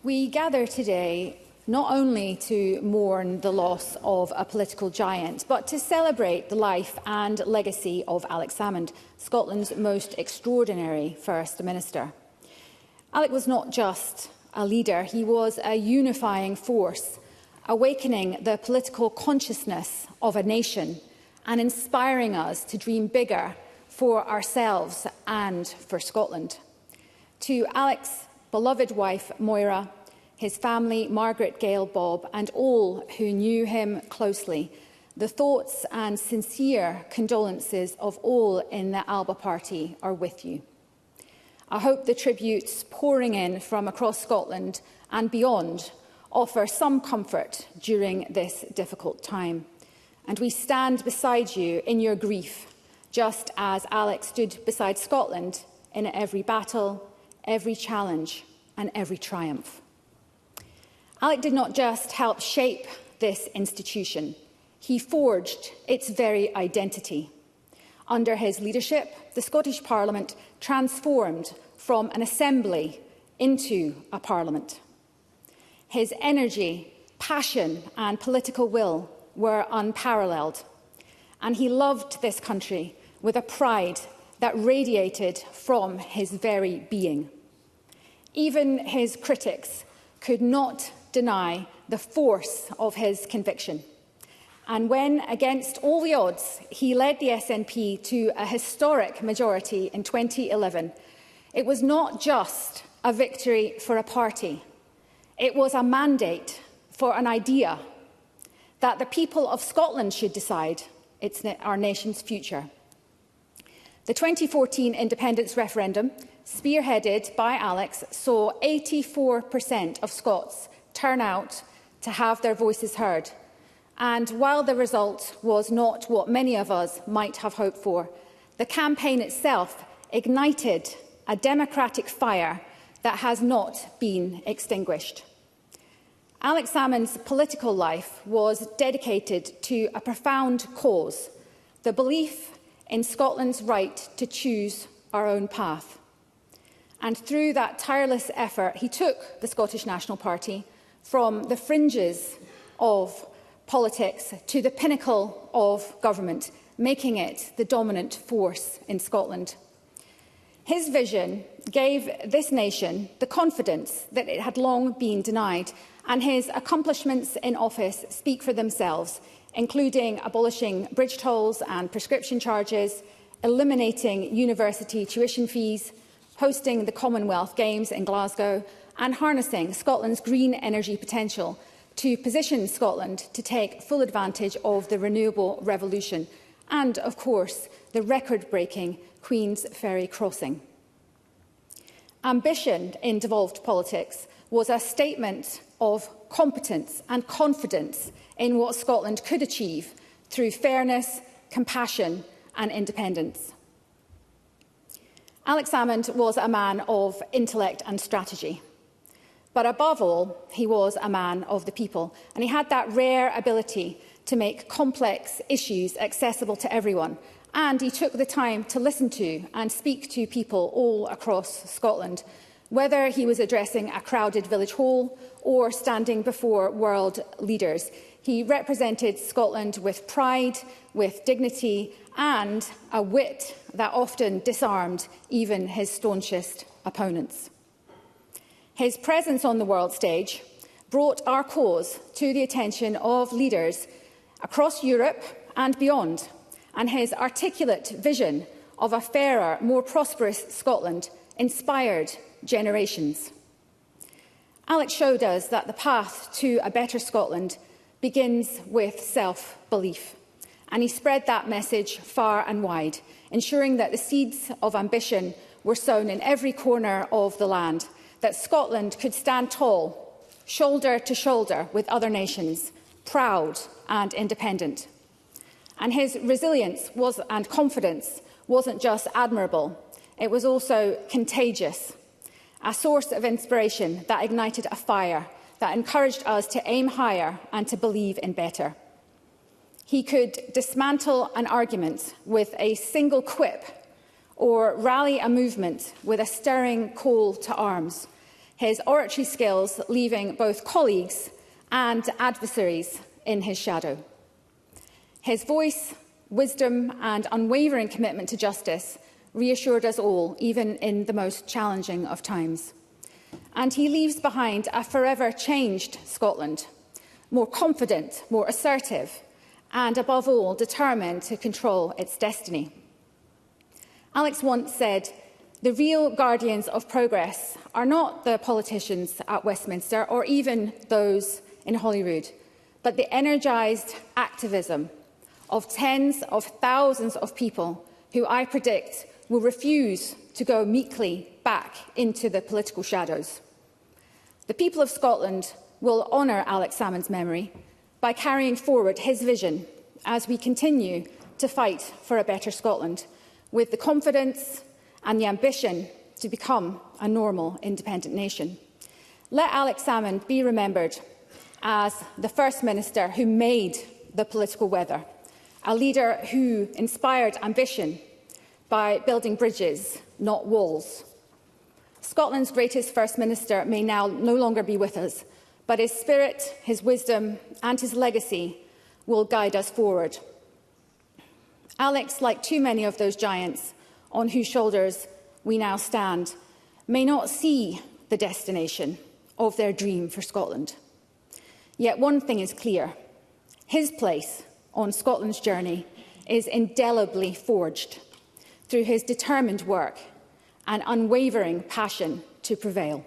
We gather today not only to mourn the loss of a political giant, but to celebrate the life and legacy of Alex Salmond, Scotland's most extraordinary First Minister. Alec was not just a leader, he was a unifying force, awakening the political consciousness of a nation and inspiring us to dream bigger for ourselves and for Scotland. To Alec's beloved wife, Moira, his family, Margaret, Gail, Bob, and all who knew him closely, the thoughts and sincere condolences of all in the Alba party are with you. I hope the tributes pouring in from across Scotland and beyond offer some comfort during this difficult time. And we stand beside you in your grief, just as Alex stood beside Scotland in every battle, every challenge, and every triumph. Alec did not just help shape this institution, he forged its very identity. Under his leadership, the Scottish Parliament transformed from an assembly into a parliament. His energy, passion and political will were unparalleled, and he loved this country with a pride that radiated from his very being. Even his critics could not deny the force of his conviction. And when, against all the odds, he led the SNP to a historic majority in 2011, it was not just a victory for a party. It was a mandate for an idea that the people of Scotland should decide it's our nation's future. The 2014 independence referendum, spearheaded by Alex, saw 84% of Scots turn out to have their voices heard. And while the result was not what many of us might have hoped for, the campaign itself ignited a democratic fire that has not been extinguished. Alex Salmond's political life was dedicated to a profound cause, the belief in Scotland's right to choose our own path. And through that tireless effort, he took the Scottish National Party from the fringes of politics to the pinnacle of government, making it the dominant force in Scotland. His vision gave this nation the confidence that it had long been denied, and his accomplishments in office speak for themselves, including abolishing bridge tolls and prescription charges, eliminating university tuition fees, hosting the Commonwealth Games in Glasgow, and harnessing Scotland's green energy potential to position Scotland to take full advantage of the renewable revolution and, of course, the record-breaking Queen's Ferry crossing. Ambition in devolved politics was a statement of competence and confidence in what Scotland could achieve through fairness, compassion and independence. Alex Salmond was a man of intellect and strategy. But above all, he was a man of the people, and he had that rare ability to make complex issues accessible to everyone. And he took the time to listen to and speak to people all across Scotland, whether he was addressing a crowded village hall or standing before world leaders. He represented Scotland with pride, with dignity, and a wit that often disarmed even his staunchest opponents. His presence on the world stage brought our cause to the attention of leaders across Europe and beyond, and his articulate vision of a fairer, more prosperous Scotland inspired generations. Alex showed us that the path to a better Scotland begins with self-belief, and he spread that message far and wide, ensuring that the seeds of ambition were sown in every corner of the land, that Scotland could stand tall, shoulder to shoulder with other nations, proud and independent. And his resilience and confidence wasn't just admirable, it was also contagious, a source of inspiration that ignited a fire that encouraged us to aim higher and to believe in better. He could dismantle an argument with a single quip or rally a movement with a stirring call to arms. his oratory skills leaving both colleagues and adversaries in his shadow. His voice, wisdom and unwavering commitment to justice reassured us all, even in the most challenging of times. And he leaves behind a forever changed Scotland, more confident, more assertive, and above all, determined to control its destiny. Alex once said, "The real guardians of progress are not the politicians at Westminster or even those in Holyrood, but the energised activism of tens of thousands of people who I predict will refuse to go meekly back into the political shadows." The people of Scotland will honour Alex Salmond's memory by carrying forward his vision as we continue to fight for a better Scotland, with the confidence and the ambition to become a normal, independent nation. Let Alex Salmond be remembered as the First Minister who made the political weather, a leader who inspired ambition by building bridges, not walls. Scotland's greatest First Minister may now no longer be with us, but his spirit, his wisdom and his legacy will guide us forward. Alex, like too many of those giants on whose shoulders we now stand, may not see the destination of their dream for Scotland. Yet one thing is clear: his place on Scotland's journey is indelibly forged through his determined work and unwavering passion to prevail.